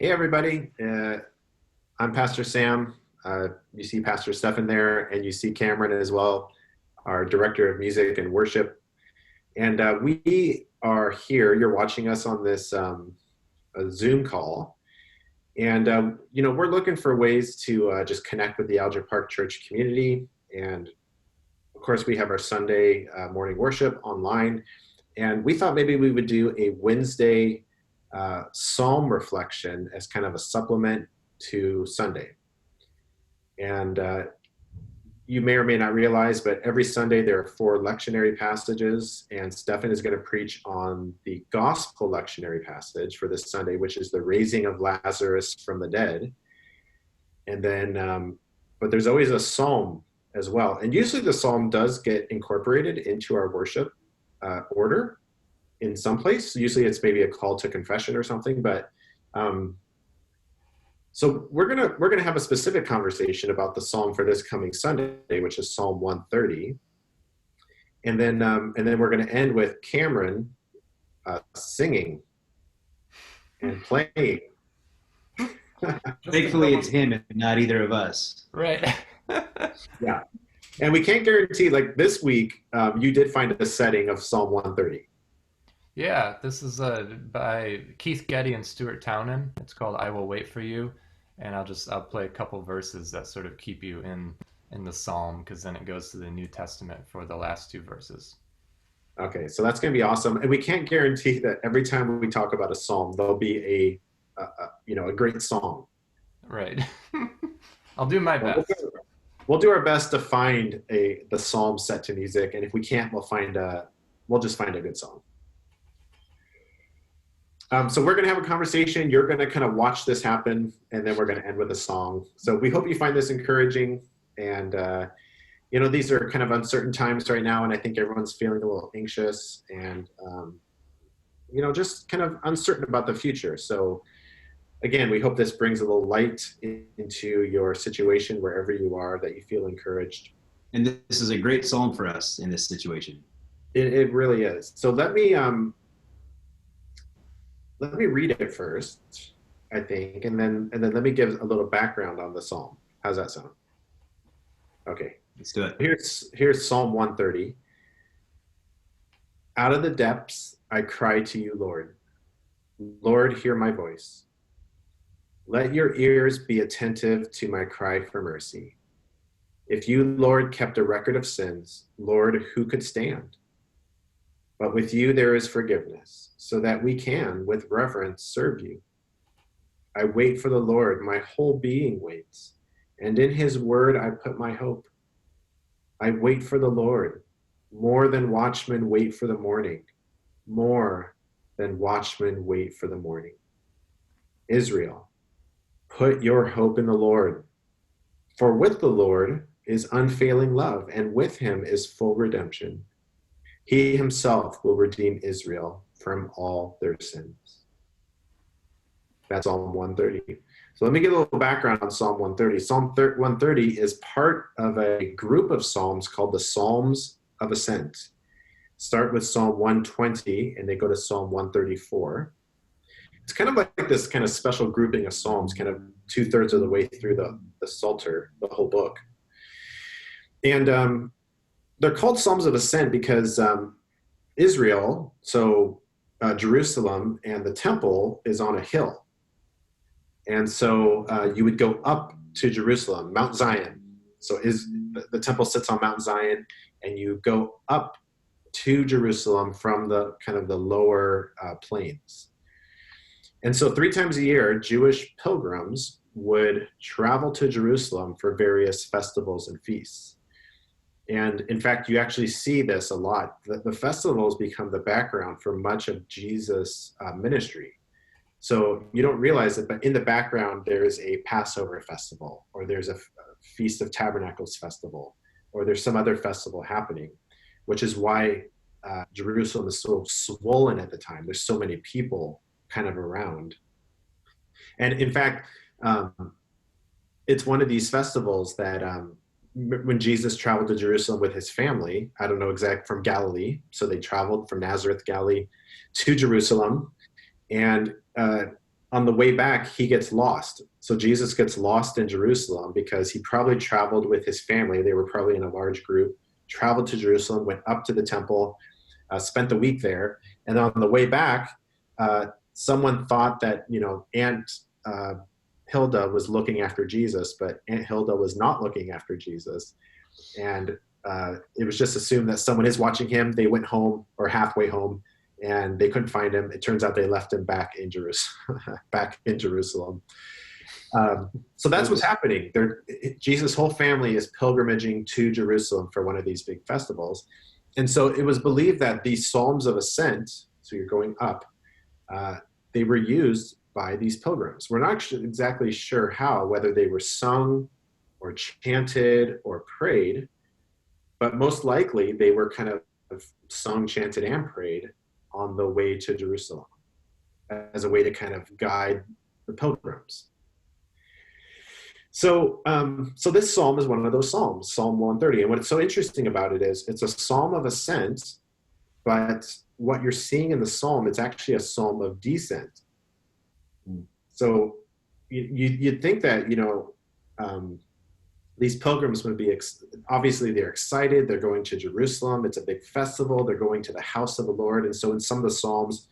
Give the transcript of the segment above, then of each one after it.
Hey, everybody. I'm Pastor Sam. You see Pastor Stephen there, and you see Cameron as well, our Director of Music and Worship. And we are here. You're watching us on this a Zoom call. And, we're looking for ways to just connect with the Alger Park Church community. And of course, we have our Sunday morning worship online. And we thought maybe we would do a Wednesday psalm reflection as kind of a supplement to Sunday. And you may or may not realize, but every Sunday there are four lectionary passages, and Stephen is going to preach on the gospel lectionary passage for this Sunday, which is the raising of Lazarus from the dead. And then, but there's always a psalm as well. And usually the psalm does get incorporated into our worship order in some place. Usually it's maybe a call to confession or something, but so we're gonna have a specific conversation about the psalm for this coming Sunday, which is Psalm 130, and then we're gonna end with Cameron singing and playing. Thankfully, it's him and not either of us. Right. Yeah, and we can't guarantee. Like this week, you did find a setting of Psalm 130. Yeah, this is by Keith Getty and Stuart Townend. It's called "I Will Wait for You," and I'll play a couple verses that sort of keep you in the psalm, because then it goes to the New Testament for the last two verses. Okay, so that's going to be awesome, and we can't guarantee that every time we talk about a psalm, there'll be a great song. Right. I'll do my best. We'll do our best to find the psalm set to music, and if we can't, we'll just find a good song. So we're going to have a conversation. You're going to kind of watch this happen, and then we're going to end with a song. So we hope you find this encouraging. And, these are kind of uncertain times right now, and I think everyone's feeling a little anxious and, just kind of uncertain about the future. So, again, we hope this brings a little light into your situation wherever you are, that you feel encouraged. And this is a great psalm for us in this situation. It really is. So let me read it first, I think, and then let me give a little background on the psalm. How's that sound? Okay. Let's do it. Here's Psalm 130. Out of the depths I cry to you, Lord. Lord, hear my voice. Let your ears be attentive to my cry for mercy. If you, Lord, kept a record of sins, Lord, who could stand? But with you there is forgiveness, so that we can, with reverence, serve you. I wait for the Lord, my whole being waits, and in his word I put my hope. I wait for the Lord, more than watchmen wait for the morning, more than watchmen wait for the morning. Israel, put your hope in the Lord, for with the Lord is unfailing love, and with him is full redemption. He himself will redeem Israel from all their sins. That's Psalm 130. So let me give a little background on Psalm 130. Psalm 130 is part of a group of psalms called the Psalms of Ascent. Start with Psalm 120 and they go to Psalm 134. It's kind of like this kind of special grouping of psalms, kind of 2/3 of the way through the Psalter, the whole book. And they're called Psalms of Ascent because Israel, so Jerusalem and the temple is on a hill. And so you would go up to Jerusalem, Mount Zion. So the temple sits on Mount Zion, and you go up to Jerusalem from the kind of the lower plains. And so 3 times a year, Jewish pilgrims would travel to Jerusalem for various festivals and feasts. And in fact, you actually see this a lot. The festivals become the background for much of Jesus' ministry. So you don't realize it, but in the background, there's a Passover festival, or there's a Feast of Tabernacles festival, or there's some other festival happening, which is why Jerusalem is so swollen at the time. There's so many people kind of around. And in fact, it's one of these festivals that when Jesus traveled to Jerusalem with his family, I don't know exact, from Galilee. So they traveled from Nazareth, Galilee to Jerusalem. And on the way back, he gets lost. So Jesus gets lost in Jerusalem because he probably traveled with his family. They were probably in a large group, traveled to Jerusalem, went up to the temple, spent the week there. And on the way back, someone thought that, Aunt Hilda was looking after Jesus, but Aunt Hilda was not looking after Jesus. And it was just assumed that someone is watching him. They went home or halfway home and they couldn't find him. It turns out they left him back in Jerusalem. So that's what's happening. Jesus' whole family is pilgrimaging to Jerusalem for one of these big festivals. And so it was believed that these Psalms of Ascent, so you're going up, they were used by these pilgrims. We're not actually exactly sure how, whether they were sung or chanted or prayed, but most likely they were kind of sung, chanted, and prayed on the way to Jerusalem as a way to kind of guide the pilgrims. So this psalm is one of those psalms, Psalm 130. And what's so interesting about it is it's a psalm of ascent, but what you're seeing in the psalm, it's actually a psalm of descent. So you'd think that, these pilgrims would be, obviously they're excited, they're going to Jerusalem, it's a big festival, they're going to the house of the Lord. And so in some of the Psalms,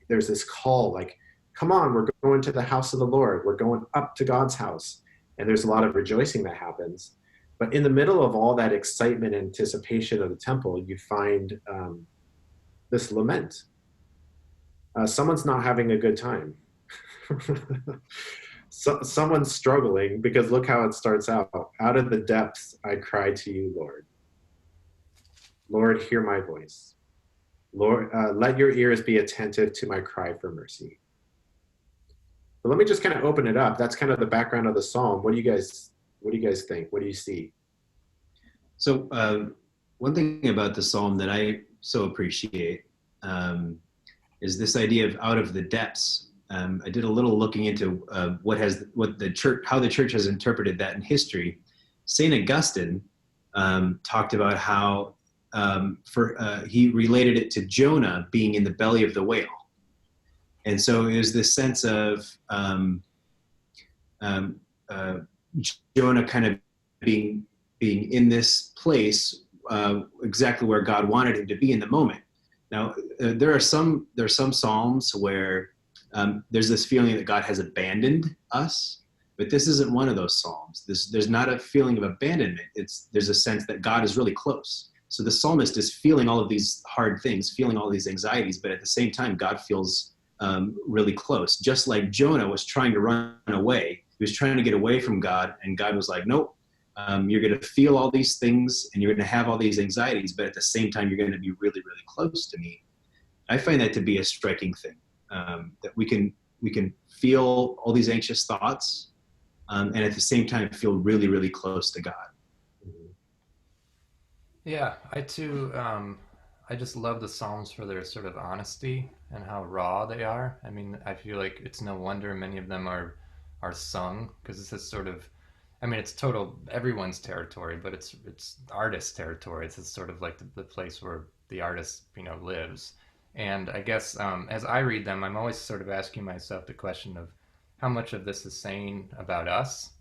there's this call like, come on, we're going to the house of the Lord, we're going up to God's house. And there's a lot of rejoicing that happens. But in the middle of all that excitement and anticipation of the temple, you find this lament. Someone's not having a good time. Someone's struggling, because look how it starts out. Out of the depths, I cry to you, Lord. Lord, hear my voice. Lord, let your ears be attentive to my cry for mercy. But let me just kind of open it up. That's kind of the background of the psalm. What do you guys think? What do you see? So one thing about the psalm that I so appreciate is this idea of out of the depths. I did a little looking into how the church has interpreted that in history. Saint Augustine talked about how he related it to Jonah being in the belly of the whale, and so it was this sense of Jonah kind of being in this place exactly where God wanted him to be in the moment. Now there are some psalms where there's this feeling that God has abandoned us, but this isn't one of those psalms. There's not a feeling of abandonment. There's a sense that God is really close. So the psalmist is feeling all of these hard things, feeling all these anxieties, but at the same time, God feels really close. Just like Jonah was trying to run away. He was trying to get away from God, and God was like, nope, you're going to feel all these things, and you're going to have all these anxieties, but at the same time, you're going to be really, really close to me. I find that to be a striking thing. That we can feel all these anxious thoughts, and at the same time feel really, really close to God. Yeah, I too, I just love the Psalms for their sort of honesty and how raw they are. I mean, I feel like it's no wonder many of them are sung, because it's this sort of, I mean, it's total everyone's territory, but it's artist territory. It's sort of like the place where the artist, lives. And I guess as I read them, I'm always sort of asking myself the question of how much of this is saying about us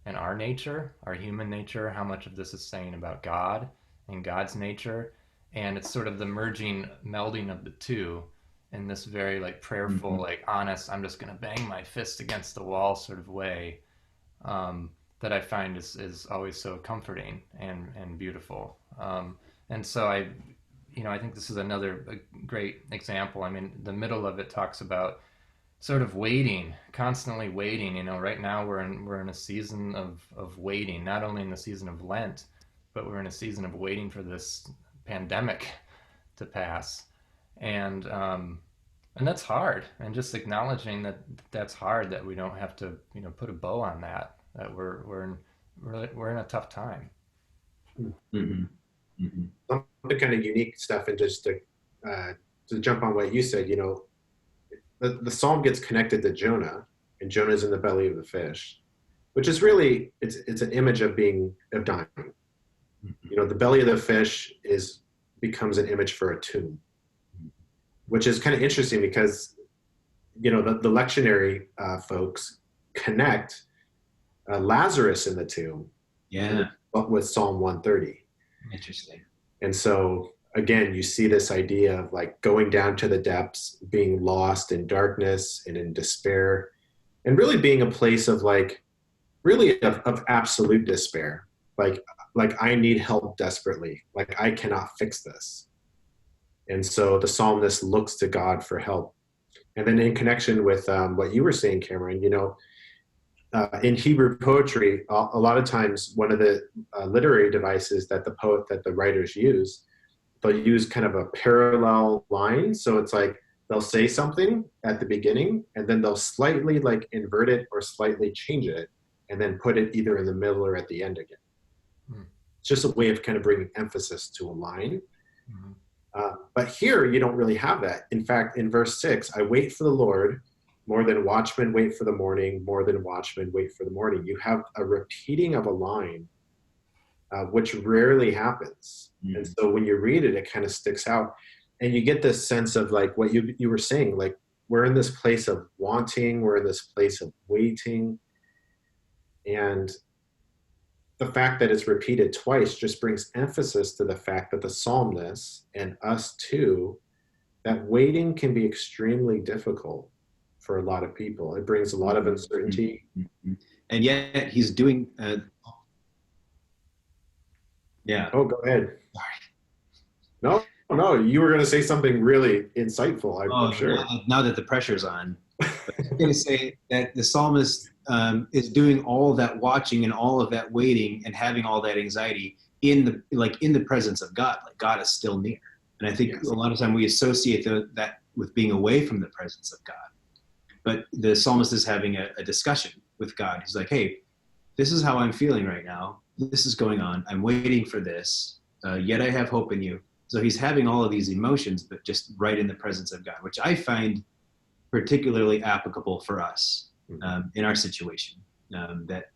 and our nature, our human nature, how much of this is saying about God and God's nature. And it's sort of the melding of the two in this very like prayerful, like honest, I'm just going to bang my fist against the wall sort of way that I find is always so comforting and beautiful. And so I think this is another great example. I mean, the middle of it talks about sort of waiting, constantly waiting. Right now we're in a season of waiting, not only in the season of Lent, but we're in a season of waiting for this pandemic to pass. And that's hard. And just acknowledging that that's hard, that we don't have to, put a bow on that we're in a tough time. Mm-hmm. Mm-hmm. Some of the kind of unique stuff, and just to jump on what you said, the psalm gets connected to Jonah, and Jonah's in the belly of the fish, which is really it's an image of dying. The belly of the fish becomes an image for a tomb, which is kind of interesting because the lectionary folks connect Lazarus in the tomb Yeah. with Psalm 130. Interesting. And so again, you see this idea of like going down to the depths, being lost in darkness and in despair, and really being a place of like, really of absolute despair. Like I need help desperately. Like I cannot fix this. And so the psalmist looks to God for help. And then in connection with what you were saying, Cameron, in Hebrew poetry, a lot of times one of the literary devices that the writers use, they'll use kind of a parallel line. So it's like they'll say something at the beginning and then they'll slightly like invert it or slightly change it and then put it either in the middle or at the end again. Hmm. It's just a way of kind of bringing emphasis to a line. Mhm. But here you don't really have that. In fact, in verse 6, I wait for the Lord more than watchmen wait for the morning, more than watchmen wait for the morning. You have a repeating of a line, which rarely happens. Mm. And so when you read it, it kind of sticks out. And you get this sense of like what you were saying, like we're in this place of wanting, we're in this place of waiting. And the fact that it's repeated twice just brings emphasis to the fact that the psalmist and us too, that waiting can be extremely difficult for a lot of people. It brings a lot of uncertainty. Mm-hmm. And yet he's doing, yeah. Oh, go ahead. No, no, you were going to say something really insightful, I'm sure. Now that the pressure's on, I'm going to say that the psalmist is doing all that watching and all of that waiting and having all that anxiety in the presence of God. Like God is still near. And I think Yes. a lot of time we associate that with being away from the presence of God. But the psalmist is having a discussion with God. He's like, hey, this is how I'm feeling right now. This is going on. I'm waiting for this. Yet I have hope in you. So he's having all of these emotions, but just right in the presence of God, which I find particularly applicable for us in our situation. That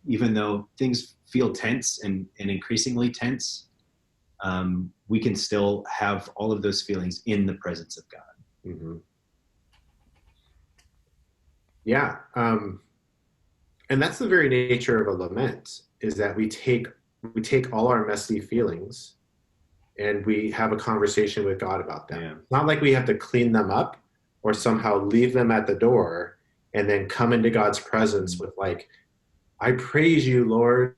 even though things feel tense and increasingly tense, we can still have all of those feelings in the presence of God. Mm-hmm. Yeah. And that's the very nature of a lament, is that we take all our messy feelings and we have a conversation with God about them. Yeah. It's not like we have to clean them up or somehow leave them at the door and then come into God's presence with like, I praise you, Lord,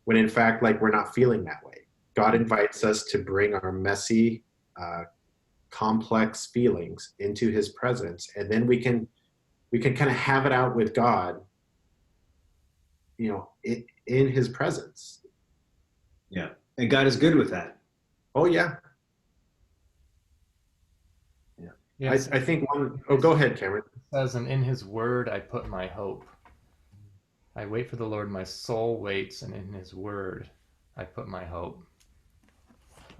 when in fact, like we're not feeling that way. God invites us to bring our messy, complex feelings into his presence. And then we can kind of have it out with God, in his presence. Yeah. And God is good with that. Oh yeah. Yeah, I think go ahead, Cameron. it says, and in his word I put my hope. I wait for the Lord, my soul waits, and in his word I put my hope.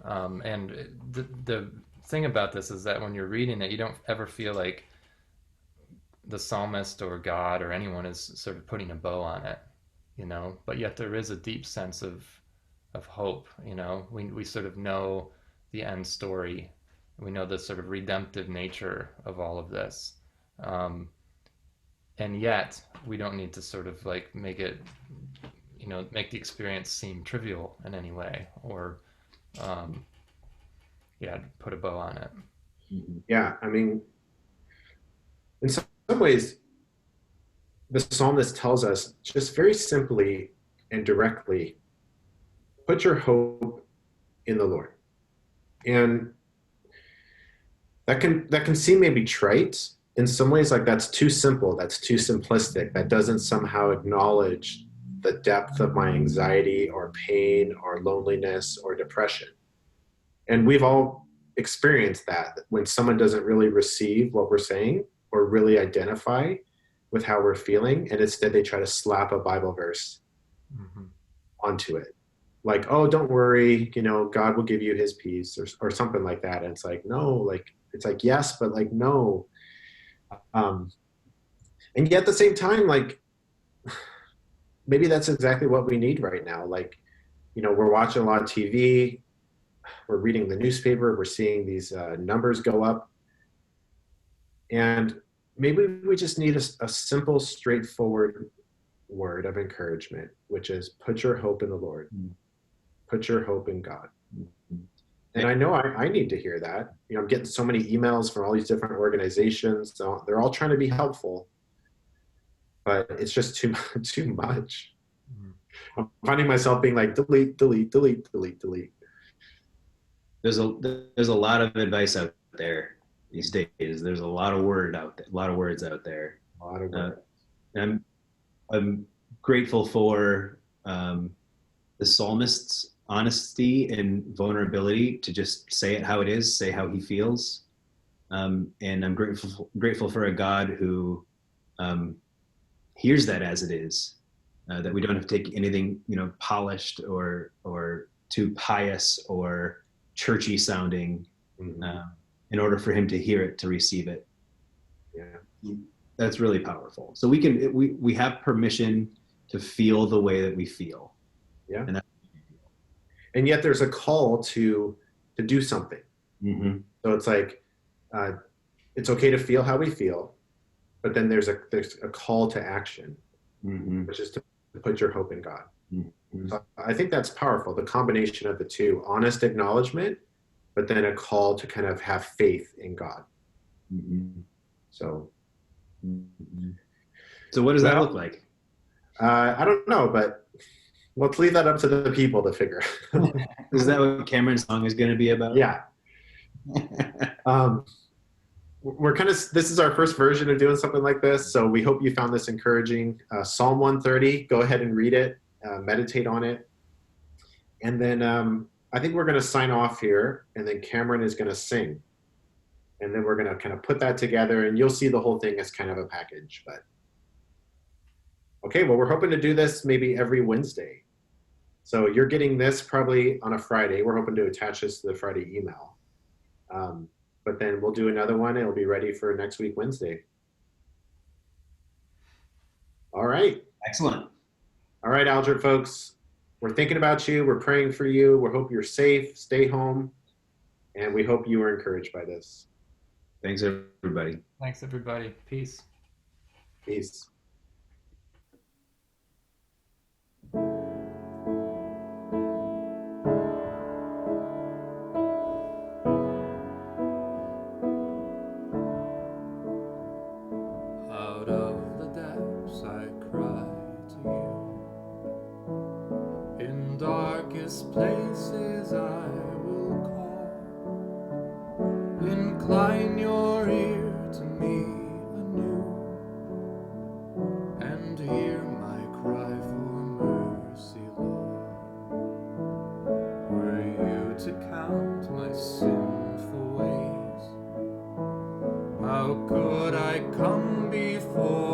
And the thing about this is that when you're reading it, you don't ever feel like the psalmist or God or anyone is sort of putting a bow on it, but yet there is a deep sense of hope. We sort of know the end story. We know the sort of redemptive nature of all of this. And yet we don't need to sort of like make it, make the experience seem trivial in any way or, put a bow on it. Yeah, I mean, in some ways, the psalmist tells us just very simply and directly, put your hope in the Lord. And that can seem maybe trite in some ways, like that's too simple, that's too simplistic, that doesn't somehow acknowledge the depth of my anxiety or pain or loneliness or depression. And we've all experienced that when someone doesn't really receive what we're saying or really identify with how we're feeling, and instead they try to slap a Bible verse onto it. Like, oh, don't worry, God will give you his peace or something like that. And it's like, no, like, it's like, yes, but like, no. And yet at the same time, like, maybe that's exactly what we need right now. Like, we're watching a lot of TV, we're reading the newspaper, we're seeing these numbers go up. And maybe we just need a simple, straightforward word of encouragement, which is put your hope in the Lord. Put your hope in God. And I know I need to hear that. You know, I'm getting so many emails from all these different organizations. So they're all trying to be helpful, but it's just too much. I'm finding myself being like, delete, delete, delete, delete, delete. There's a lot of advice out there these days. There's a lot of words out there. A lot of words. I'm grateful for the psalmist's honesty and vulnerability to just say it how it is, say how he feels. And I'm grateful for a God who hears that as it is, that we don't have to take anything, polished or too pious or churchy sounding in order for him to hear it, to receive it. Yeah. That's really powerful. So we have permission to feel the way that we feel. Yeah. And yet there's a call to do something. Mm-hmm. So it's like, it's okay to feel how we feel, but then there's a call to action, which is to put your hope in God. So I think that's powerful, the combination of the two: honest acknowledgement, but then a call to kind of have faith in God. So what does that look like? I don't know, but let's leave that up to the people to figure. Is that what Cameron's song is going to be about? Yeah. We're this is our first version of doing something like this, so we hope you found this encouraging. Psalm 130, go ahead and read it, meditate on it. And then I think we're going to sign off here, and then Cameron is going to sing. And then we're going to kind of put that together, and you'll see the whole thing as kind of a package. But okay, well, we're hoping to do this maybe every Wednesday. So you're getting this probably on a Friday. We're hoping to attach this to the Friday email. But then we'll do another one. It'll be ready for next week, Wednesday. All right. Excellent. All right, Alger folks. We're thinking about you. We're praying for you. We hope you're safe. Stay home. And we hope you were encouraged by this. Thanks, everybody. Thanks, everybody. Peace. Peace. Out of the depths I cry to you. In darkest places I will call. Incline your ear to me anew, and hear my cry for mercy, Lord. Were you to count my sinful ways, how could I come before